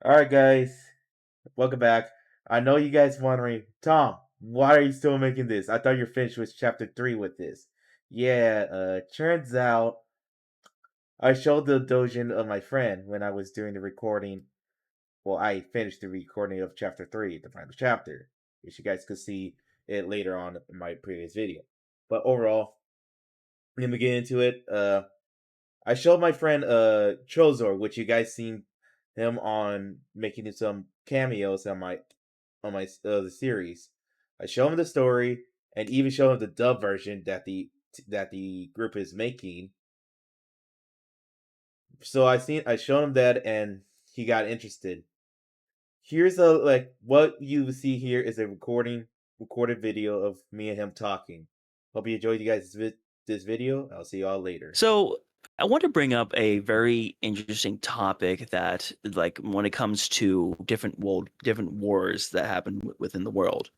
Alright, guys, welcome back. I know you guys wondering, Tom, why are you still making this? I thought you're finished with chapter 3 with this. Yeah, turns out I showed the dojin of my friend when I was doing the recording. Well, I finished the recording of chapter 3, the final chapter, which you guys could see it later on in my previous video. But overall, let me get into it. I showed my friend Trollzord, which you guys seen him on making some cameos on my the series. I show him the story and even show him the dub version that the group is making. So I showed him that and he got interested. Here's a what you see here is a recorded video of me and him talking. Hope you enjoyed this video. I'll see y'all later. So I want to bring up a very interesting topic that, like, when it comes to different wars that happen within the world.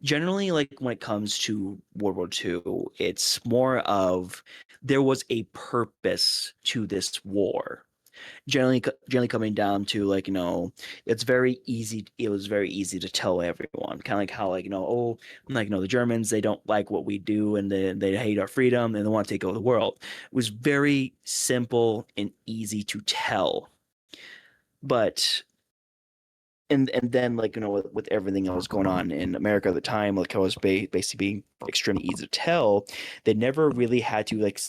Generally, like when it comes to World War II, it's more of there was a purpose to this war. Generally coming down to, like, it was very easy to tell everyone, kind of like how, like, oh, like, the Germans, they don't like what we do, and they hate our freedom, and they want to take over the world. It was very simple and easy to tell. But and then, like, with everything else going on in America at the time, like, I was basically being extremely easy to tell. They never really had to, like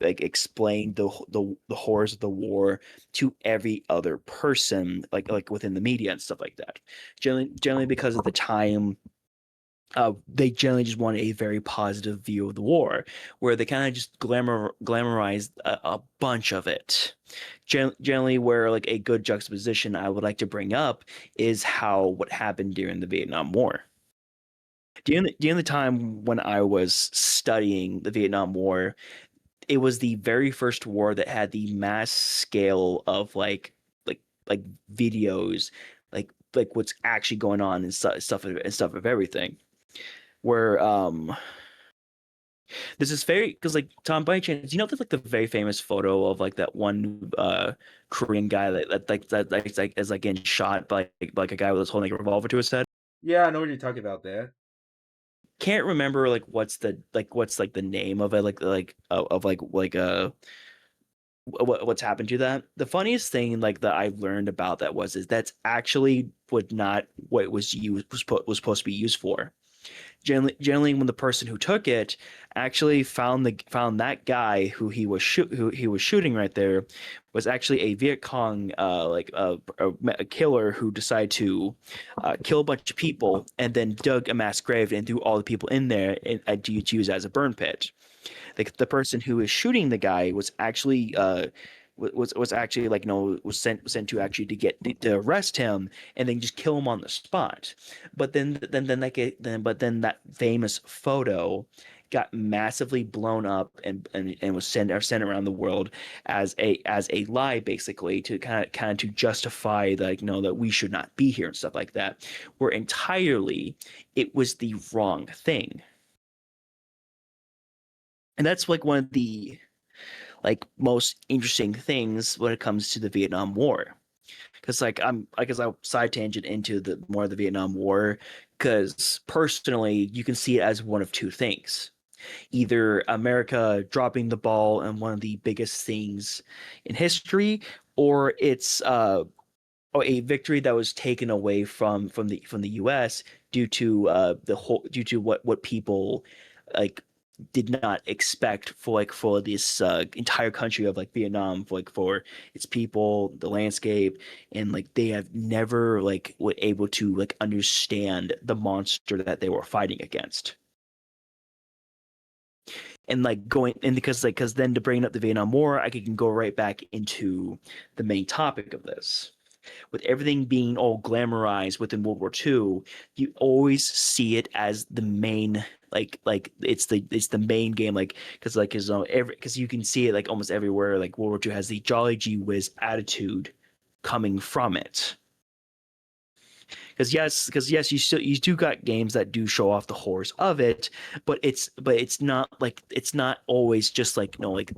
explain the horrors of the war to every other person, like within the media and stuff like that. Generally because at the time, they generally just wanted a very positive view of the war, where they kind of just glamorized a bunch of it. Generally, where, like, a good juxtaposition I would like to bring up is how what happened during the Vietnam War. During the time when I was studying the Vietnam War, it was the very first war that had the mass scale of, like videos, like what's actually going on and stuff of everything. Where this is very, because, like, Tom, by chance, there's, like, the very famous photo of, like, that one Korean guy that like is, like, getting shot by, like a guy with holding a revolver to his head. Yeah, I know what you're talking about there. Can't remember, like, what's like the name of it, of what's happened to that. The funniest thing, like, that I learned about that is that's actually would not what it was used was supposed to be used for. Generally, when the person who took it actually found that guy who he was shooting right there was actually a Viet Cong, a killer who decided to kill a bunch of people and then dug a mass grave and threw all the people in there to use as a burn pit. The person who is shooting the guy was actually was actually, like, was sent to actually to arrest him and then just kill him on the spot. But then that famous photo got massively blown up and was sent around the world as a lie, basically, to kind of to justify, like, that we should not be here and stuff like that, where entirely it was the wrong thing. And that's, like, one of the, like, most interesting things when it comes to the Vietnam War. Because, like, I'll side tangent into the more of the Vietnam War, because personally you can see it as one of two things: either America dropping the ball and one of the biggest things in history, or it's a victory that was taken away from the US due to due to what people, like, did not expect for this entire country of, like, Vietnam, for its people, the landscape, and, like, they have never, like, were able to, like, understand the monster that they were fighting against. And, like, going and because then, to bring up the Vietnam War, I can go right back into the main topic of this. With everything being all glamorized within World War II, you always see it as the main, it's the main game, like, because you can see it, like, almost everywhere. Like, World War II has the Jolly Gee Whiz attitude coming from it. Because yes, you do got games that do show off the horrors of it, but it's not always just, like, like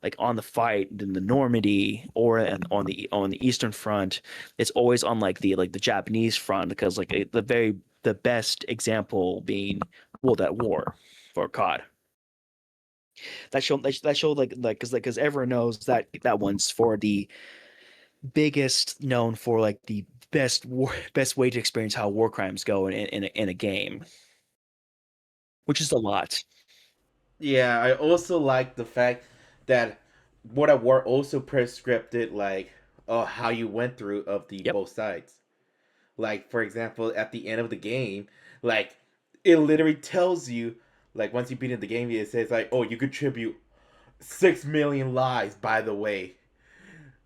like on the fight in the Normandy or on the Eastern Front. It's always on like the Japanese front because like the best example being World at War for COD. That show because everyone knows that that one's for the biggest known for like the best way to experience how war crimes go in a game, which is a lot. Yeah, I also like the fact that what at War also prescripted like how you went through of the Yep. both sides. Like for example, at the end of the game, like it literally tells you like once you beat in the game, it says like, oh, you contribute 6 million lives. By the way,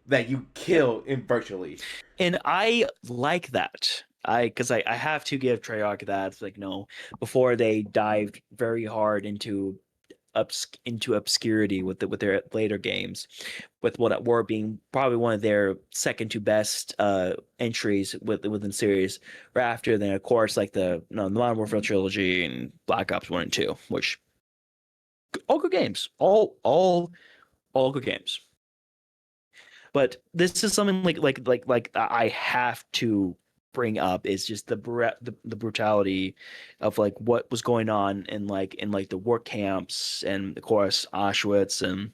that you Yep. kill in virtually. And I like that. I have to give Treyarch that like no before they dived very hard into obscurity with their later games, with what at War being probably one of their second to best entries within series. Right after then, of course, like the no, the Modern Warfare trilogy and Black Ops 1 and 2, which all good games, all good games. But this is something like I have to bring up is just the brutality of like what was going on in like the work camps and of course Auschwitz, and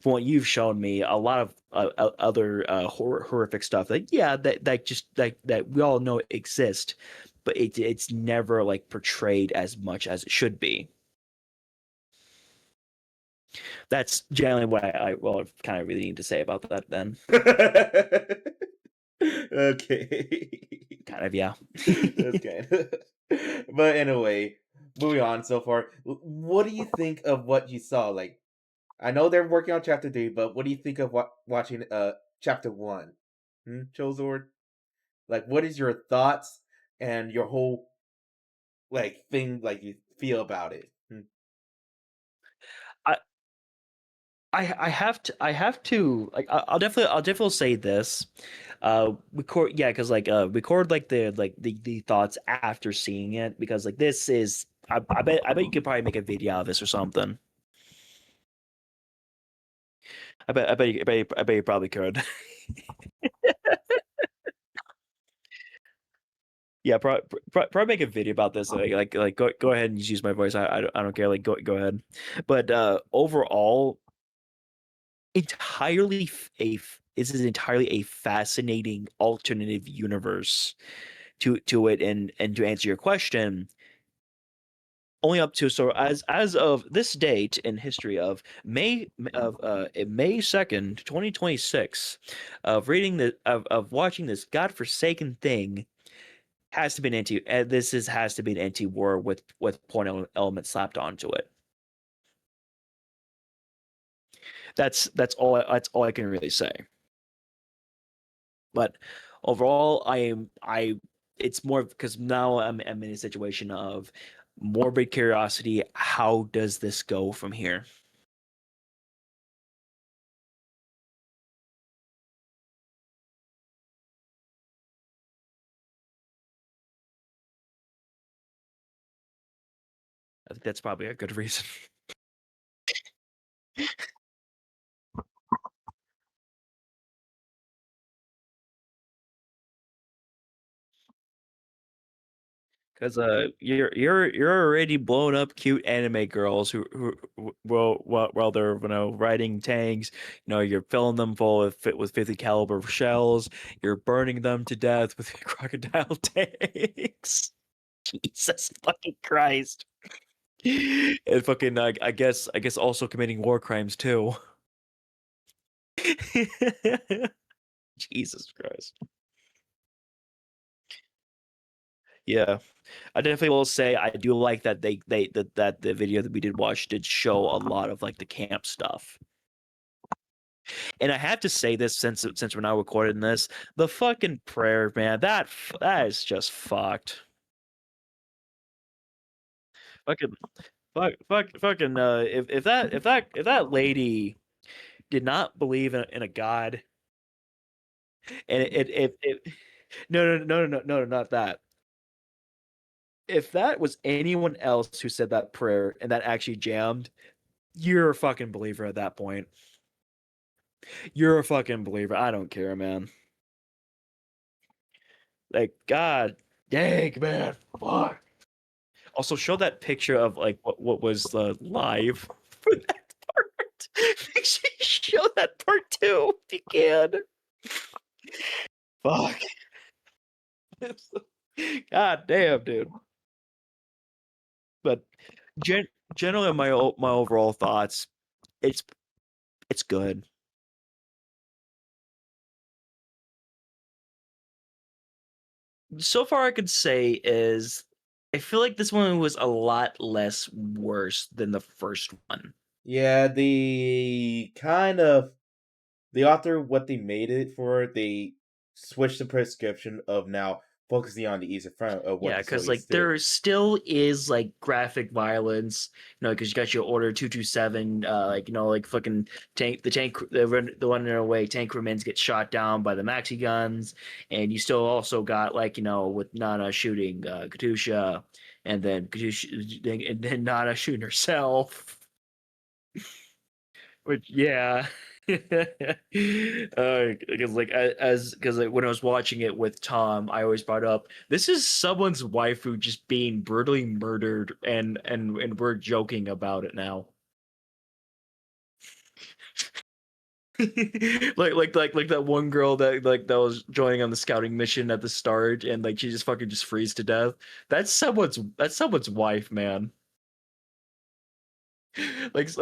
from what you've shown me a lot of other horrific stuff that yeah that just that we all know exist, but it's never like portrayed as much as it should be. That's generally what I well kind of really need to say about that then. Okay. Kind of, yeah. That's kind. But anyway, moving on so far. What do you think of what you saw? Like, I know they're working on chapter 3, but what do you think of watching chapter 1? Chozord? Like, what is your thoughts and your whole like thing like you feel about it? I I have to like I'll definitely say this. Record yeah, because like record like the thoughts after seeing it because like this is I bet you could probably make a video out of this or something. I bet you probably could. Yeah, probably make a video about this. Like go ahead and just use my voice. I don't care. Like go ahead. But overall, entirely this is entirely a fascinating alternative universe to it, and to answer your question, only up to so as of this date in history of May 2nd, 2026, of reading of watching this godforsaken thing has to be an has to be an anti-war with porn element slapped onto it. That's all I can really say. But overall, I it's more because now I'm in a situation of morbid curiosity. How does this go from here? I think that's probably a good reason. Because you're already blowing up cute anime girls who while they're riding tanks, you're filling them full with 50 caliber shells, you're burning them to death with crocodile tanks. Jesus fucking Christ. And fucking I guess also committing war crimes too. Jesus Christ. Yeah. I definitely will say I do like that that the video that we did watch did show a lot of like the camp stuff. And I have to say this since we're now recording this, the fucking prayer, man, that is just fucked. Fucking fucking if that lady did not believe in a god, and it no, not that. If that was anyone else who said that prayer and that actually jammed, you're a fucking believer at that point. You're a fucking believer. I don't care, man. Like, god dang, man. Fuck. Also, show that picture of like what was live for that part. Make sure you show that part too, if you can. Fuck. God damn, dude. But generally, my overall thoughts, it's it's good. So far, I could say is I feel like this one was a lot less worse than the first one. Yeah, the author, what they made it for, they switched the prescription of now focusing on the eastern front of what Yeah, the because Soviets like did. there still is like graphic violence, because you got your Order 227, like like fucking the one in their way tank crewmen get shot down by the maxi guns, and you still also got like with Nana shooting Katusha, and then Nana shooting herself. Which yeah, because because when I was watching it with Tom, I always brought up this is someone's waifu just being brutally murdered, and we're joking about it now. like that one girl that was joining on the scouting mission at the start, and like she just fucking just freeze to death. That's someone's wife, man.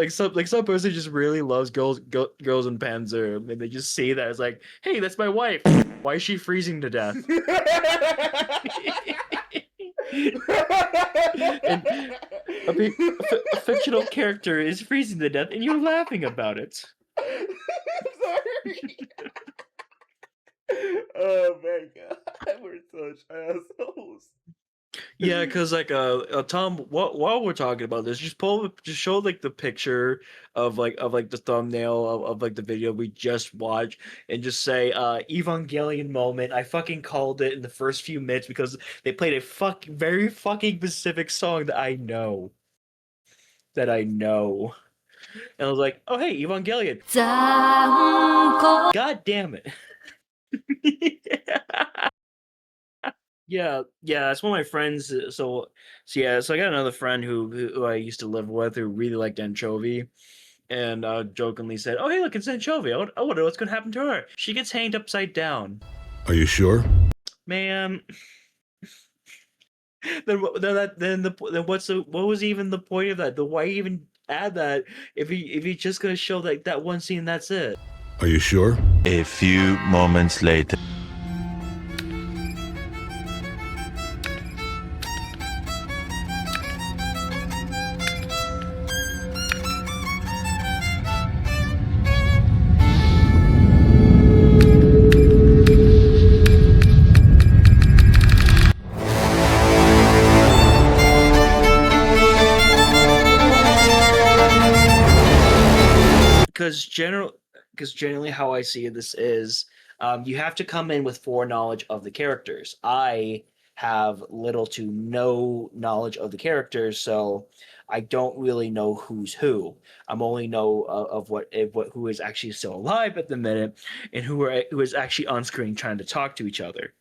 Some person just really loves girls in Panzer, and they just see that it's like, hey, that's my wife. Why is she freezing to death? And a fictional character is freezing to death, and you're laughing about it. Sorry. Oh my god, we're such assholes. Yeah, because like Tom, while we're talking about this, just show like the picture of the thumbnail of like the video we just watched, and just say Evangelion moment. I fucking called it in the first few minutes because they played a very fucking specific song that I know, and I was like, oh hey, Evangelion. God damn it. Yeah, it's one of my friends. So I got another friend who I used to live with who really liked anchovy, and jokingly said, "Oh, hey, look, it's anchovy. I wonder what's gonna happen to her. She gets hanged upside down." Are you sure? Man, what was even the point of that? Why even add that if he just gonna show like that one scene? That's it. Are you sure? A few moments later. Because generally how I see this is you have to come in with foreknowledge of the characters. I have little to no knowledge of the characters, so I don't really know who's who. I'm only know of who is actually still alive at the minute, and who is actually on screen trying to talk to each other.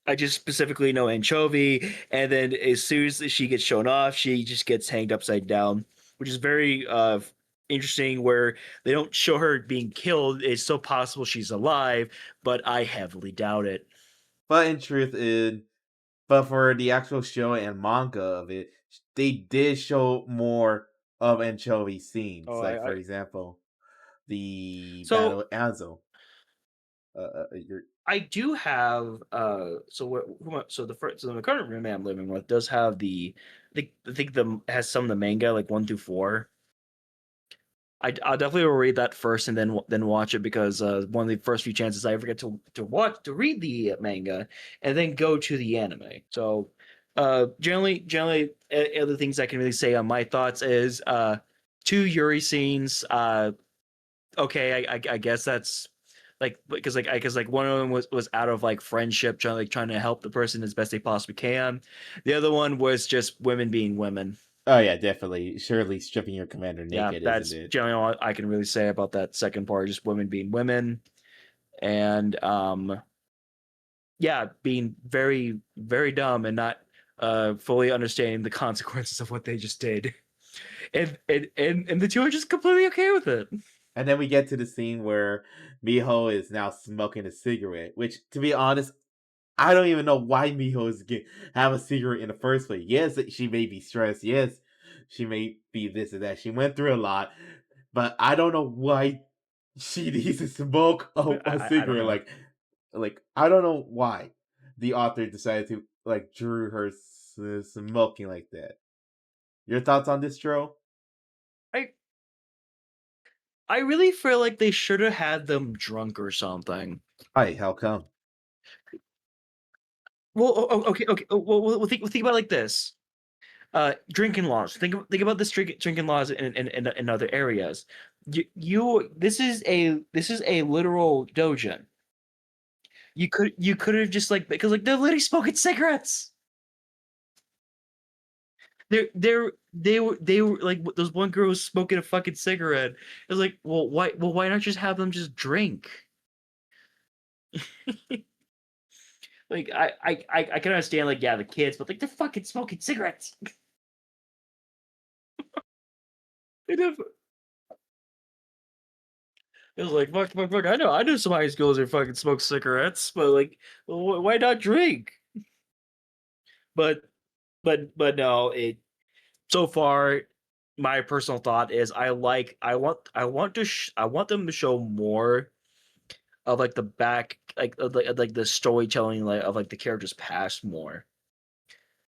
I just specifically know Anchovy, and then as soon as she gets shown off, she just gets hanged upside down, which is very interesting. Where they don't show her being killed, it's so possible she's alive, but I heavily doubt it. But in truth, but for the actual show and manga of it, they did show more of anchovy scenes. Oh, Like for example, the battle so of Azo. You're I do have so the current room I'm living with does have I think the has some of the manga like 1 through 4. I'll definitely will read that first and then watch it because one of the first few chances I ever get to read the manga and then go to the anime. So generally other things I can really say on my thoughts is 2 Yuri scenes. Okay, I guess that's like because like one of them was out of like friendship, trying to help the person as best they possibly can. The other one was just women being women. Oh yeah, definitely. Surely stripping your commander Yeah, naked, that's isn't it? generally all I can really say about that second part. Just women being women, and yeah, being very, very dumb and not fully understanding the consequences of what they just did. And the two are just completely okay with it. And then we get to the scene where Miho is now smoking a cigarette, which, to be honest, I don't even know why Miho is have a cigarette in the first place. Yes, she may be stressed. Yes, she may be this and that. She went through a lot, but I don't know why she needs to smoke a I don't cigarette. know. Like I don't know why the author decided to like drew her smoking like that. Your thoughts on this, Dro? I I really feel like they should have had them drunk or something. Hi, how come? Well, okay. Well, think about it like this. Drinking laws. Think about this drinking laws in other areas. This is a literal dojin. You could have just like because like they're literally smoking cigarettes. They were like those one girl was smoking a fucking cigarette. It was like, why not just have them just drink? Like I can understand like yeah the kids, but like they're fucking smoking cigarettes. They def- It was like fuck. I know some high schools who fucking smoke cigarettes, but like why not drink? But but no, it so far my personal thought is I want them to show more of like the back like the storytelling like of like the characters past more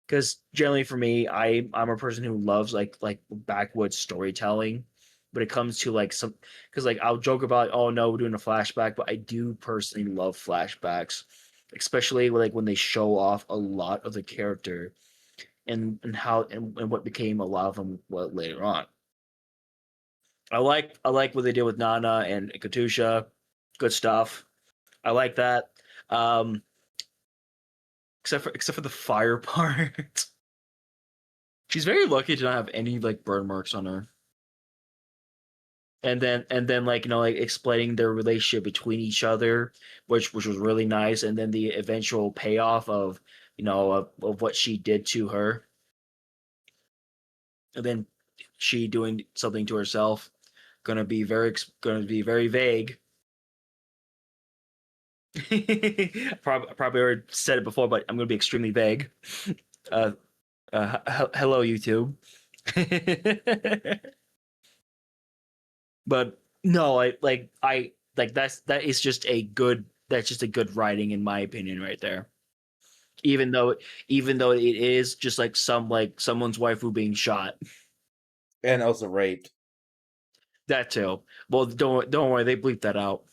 because generally for me I'm a person who loves like backwoods storytelling but it comes to like some because like I'll joke about oh no we're doing a flashback but I do personally love flashbacks especially like when they show off a lot of the character and how and what became a lot of them later on. I like what they did with Nana and Katusha. Good stuff. I like that. Um, except for the fire part. She's very lucky to not have any like burn marks on her. And then like like explaining their relationship between each other, which was really nice, and then the eventual payoff of of what she did to her, and then she doing something to herself, gonna be very vague. Probably already said it before, but I'm gonna be extremely vague. Uh, hello YouTube. But no, I that is just a good that's just a good writing in my opinion right there. Even though even though it is just like someone's waifu being shot. And also raped. That too. Well, don't worry, they bleep that out.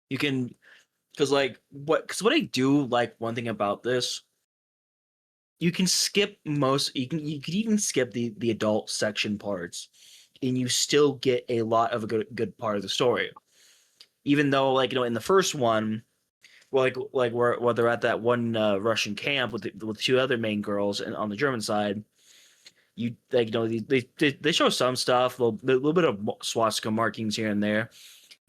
You can because what I do like one thing about this, you can skip most you can even skip the adult section parts and you still get a lot of a good part of the story. Even though in the first one well, where they're at that one Russian camp with two other main girls and on the German side, you they show some stuff, little bit of swastika markings here and there,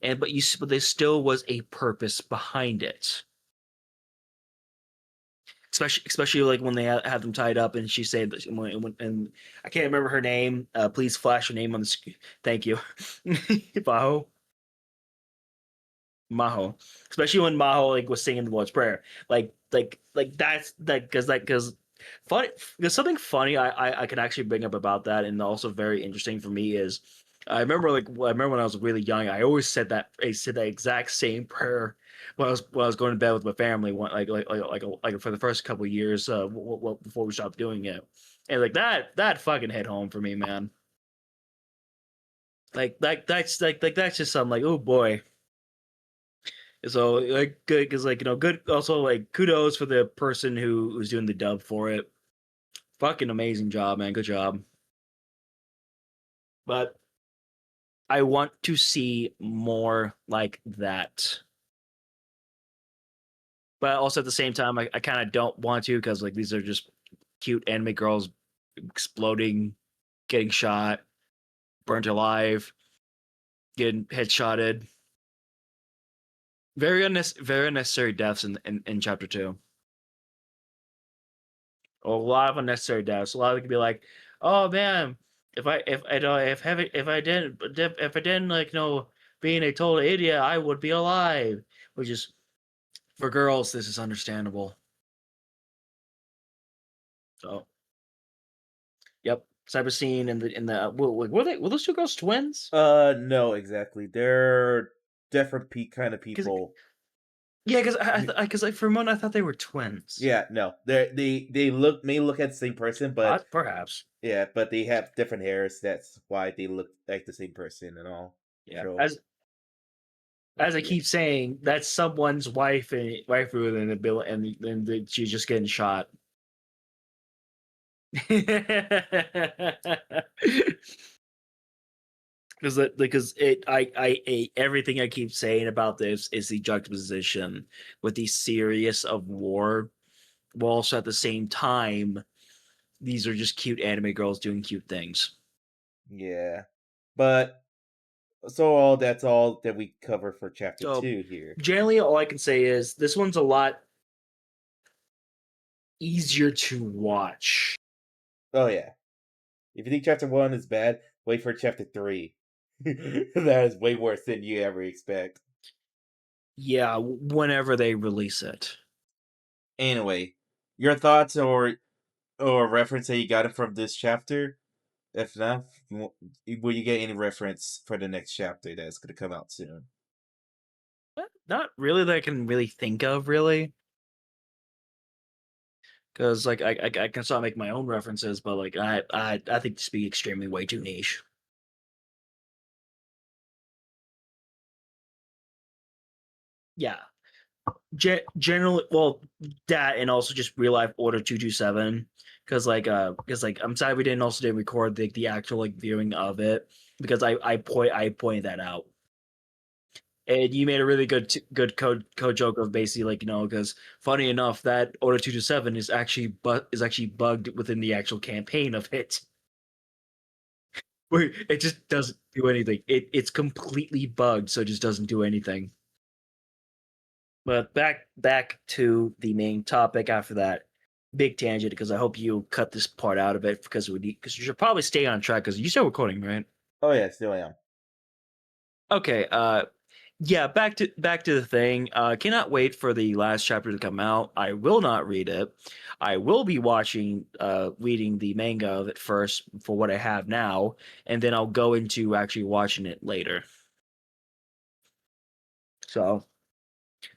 but there still was a purpose behind it. Especially like when they have them tied up, and she said that and I can't remember her name. Please flash her name on the screen. Thank you, Baho. Maho, especially when Maho was singing the Lord's Prayer, that's because funny there's something funny I can actually bring up about that, and also very interesting for me is I remember when I was really young, I said that exact same prayer when I was going to bed with my family, for the first couple of years, before we stopped doing it, and that fucking hit home for me, man. That's just something like oh boy. So good because good also kudos for the person who's doing the dub for it. Fucking amazing job, man. Good job. But I want to see more like that. But also at the same time, I kind of don't want to because these are just cute anime girls exploding, getting shot, burnt alive, getting headshotted. Very unnecessary deaths in chapter 2. A lot of unnecessary deaths. A lot of it could be like, oh man, if I didn't like being a total idiot, I would be alive. Which is for girls, this is understandable. So, yep, Cyberscene and the were those two girls twins? No, exactly. They're different kind of people. Yeah, because for a moment I thought they were twins. Yeah, no, they may look at the same person, but Perhaps. yeah, but they have different hairs. That's why they look like the same person and all. Yeah, So, as I yeah. keep saying, that's someone's wife and waifu in the bill, and then she's just getting shot. Because everything I keep saying about this is the juxtaposition with the serious of war, while also at the same time, these are just cute anime girls doing cute things. Yeah, but so that's all that we cover for chapter So 2 here. generally, all I can say is this one's a lot easier to watch. Oh yeah, if you think chapter 1 is bad, wait for chapter 3. That is way worse than you ever expect. Yeah, whenever they release it. Anyway, your thoughts or reference that you got it from this chapter? If not, will you get any reference for the next chapter that's going to come out soon? Not really that I can really think of, really. Because like I can start making my own references, but like I think this be extremely way too niche. Yeah, generally, well, that and also just real life Order 227. Because I'm sorry we didn't record the actual like viewing of it because I pointed that out. And you made a really good code joke of basically like because funny enough that Order 227 is actually bugged within the actual campaign of it. Where it just doesn't do anything. It's completely bugged, so it just doesn't do anything. But back to the main topic after that big tangent because I hope you cut this part out of it because you should probably stay on track because you still recording, right? Oh yeah, still am. Okay, yeah, back to the thing. Cannot wait for the last chapter to come out. I will not read it. I will be reading the manga of it first for what I have now, and then I'll go into actually watching it later. So,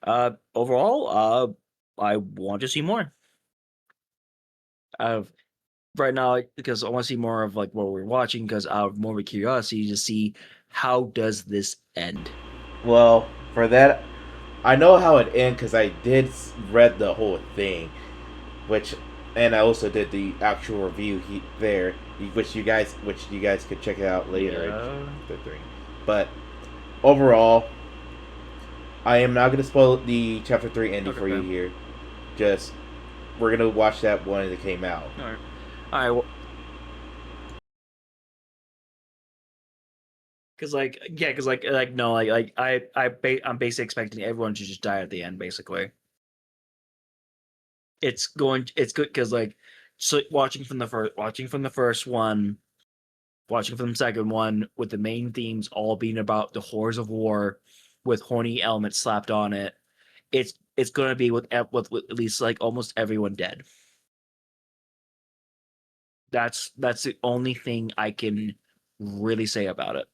overall, I want to see more. Of right now because I want to see more of like what we're watching because I have more of a curiosity to see how does this end. Well, for that, I know how it ends because I did read the whole thing, and I also did the actual review there, which you guys could check it out later. Yeah. The 3, but overall, I am not gonna spoil the chapter 3 ending for you here. Just we're gonna watch that one that came out. All right. Well, because no, I'm basically expecting everyone to just die at the end. Basically, it's good because so watching from the first one, watching from the second one, with the main themes all being about the horrors of war, with horny elements slapped on it. It's gonna be with at least like almost everyone dead. That's the only thing I can really say about it.